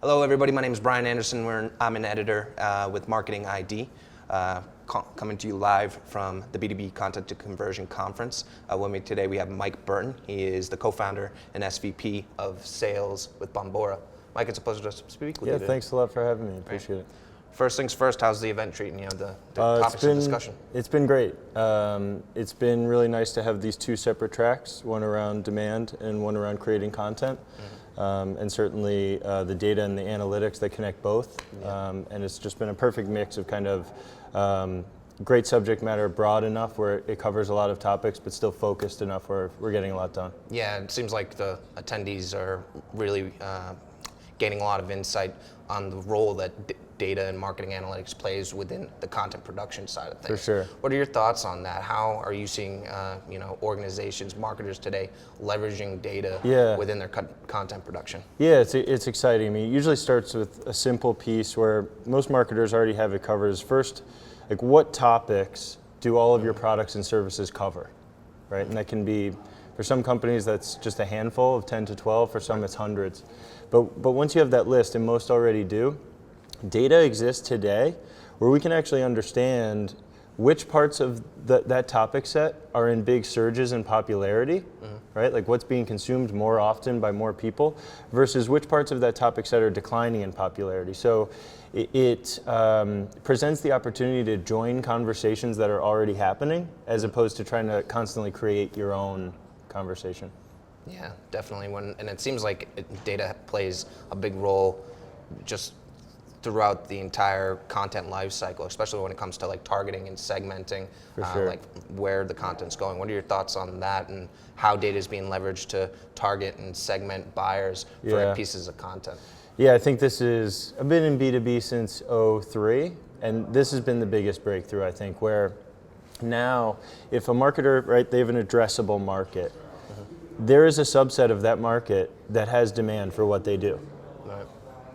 Hello, everybody. My name is Brian Anderson. I'm an editor with Marketing ID, coming to you live from the B2B Content to Conversion Conference. With me today, we have Mike Burton. He is the co-founder and SVP of Sales with Bombora. Mike, it's a pleasure to speak with you today. Yeah, thanks a lot for having me. Appreciate it. First things first, how's the event treating you? The topics of discussion. It's been great. It's been really nice to have these two separate tracks, one around demand and one around creating content. And certainly the data and the analytics that connect both. And it's just been a perfect mix of kind of great subject matter, broad enough where it covers a lot of topics, but still focused enough where we're getting a lot done. Yeah, it seems like the attendees are really gaining a lot of insight on the role that data and marketing analytics plays within the content production side of things. For sure. What are your thoughts on that? How are you seeing organizations, marketers today leveraging data within their content production? Yeah, it's exciting. I mean, it usually starts with a simple piece where most marketers already have it covered. Is first, like, what topics do all of your products and services cover, right? And that can be, for some companies, that's just a handful of 10 to 12. For some, it's hundreds. But once you have that list, and most already do, data exists today where we can actually understand which parts of that topic set are in big surges in popularity, right? Like what's being consumed more often by more people versus which parts of that topic set are declining in popularity. So it presents the opportunity to join conversations that are already happening as opposed to trying to constantly create your own conversation. Yeah, definitely. And it seems like data plays a big role just throughout the entire content lifecycle, especially when it comes to like targeting and segmenting, like where the content's going. What are your thoughts on that and how data is being leveraged to target and segment buyers for pieces of content? Yeah, I think I've been in B2B since '03, and this has been the biggest breakthrough, I think, where now if a marketer, right, they have an addressable market, there is a subset of that market that has demand for what they do.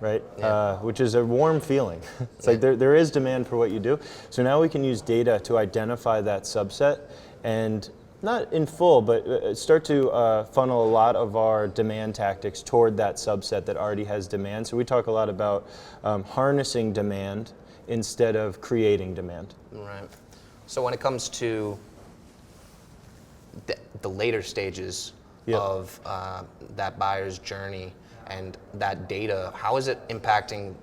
Right? Yeah. Which is a warm feeling. It's like there is demand for what you do. So now we can use data to identify that subset and not in full, but start to funnel a lot of our demand tactics toward that subset that already has demand. So we talk a lot about harnessing demand instead of creating demand. Right. So when it comes to the later stages of that buyer's journey, and that data, how is it impacting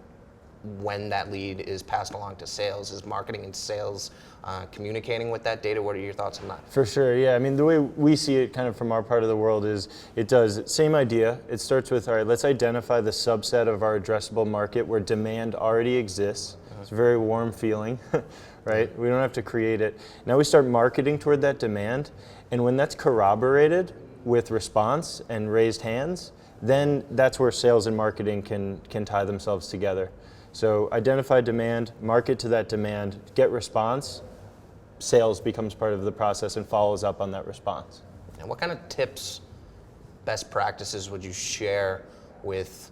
when that lead is passed along to sales? Is marketing and sales communicating with that data? What are your thoughts on that? For sure, yeah. I mean, the way we see it kind of from our part of the world is same idea. It starts with, all right, let's identify the subset of our addressable market where demand already exists. It's a very warm feeling, right? We don't have to create it. Now we start marketing toward that demand, and when that's corroborated with response and raised hands, then that's where sales and marketing can tie themselves together. So identify demand, market to that demand, get response, sales becomes part of the process and follows up on that response. And what kind of tips, best practices would you share with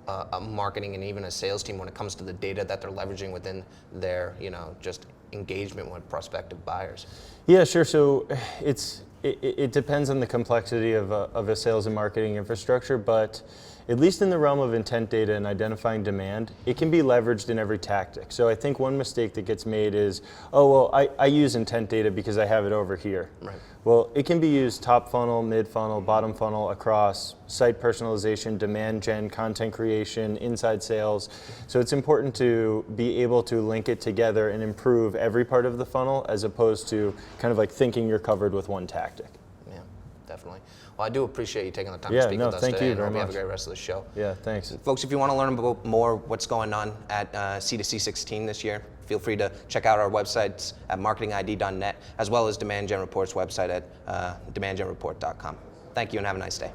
a marketing and even a sales team when it comes to the data that they're leveraging within their, just engagement with prospective buyers? Yeah, sure. So it depends on the complexity of a sales and marketing infrastructure, but at least in the realm of intent data and identifying demand, it can be leveraged in every tactic. So I think one mistake that gets made is, I use intent data because I have it over here. Right. Well, it can be used top funnel, mid funnel, bottom funnel, across site personalization, demand gen, content creation, inside sales. So it's important to be able to link it together and improve every part of the funnel as opposed to kind of like thinking you're covered with one tactic. Yeah, definitely. Well, I do appreciate you taking the time to speak with us today. Thank you very much. I hope you have a great rest of the show. Yeah, thanks. Folks, if you want to learn about more what's going on at C2C16 this year, feel free to check out our websites at marketingid.net, as well as Demand Gen Report's website at demandgenreport.com. Thank you and have a nice day.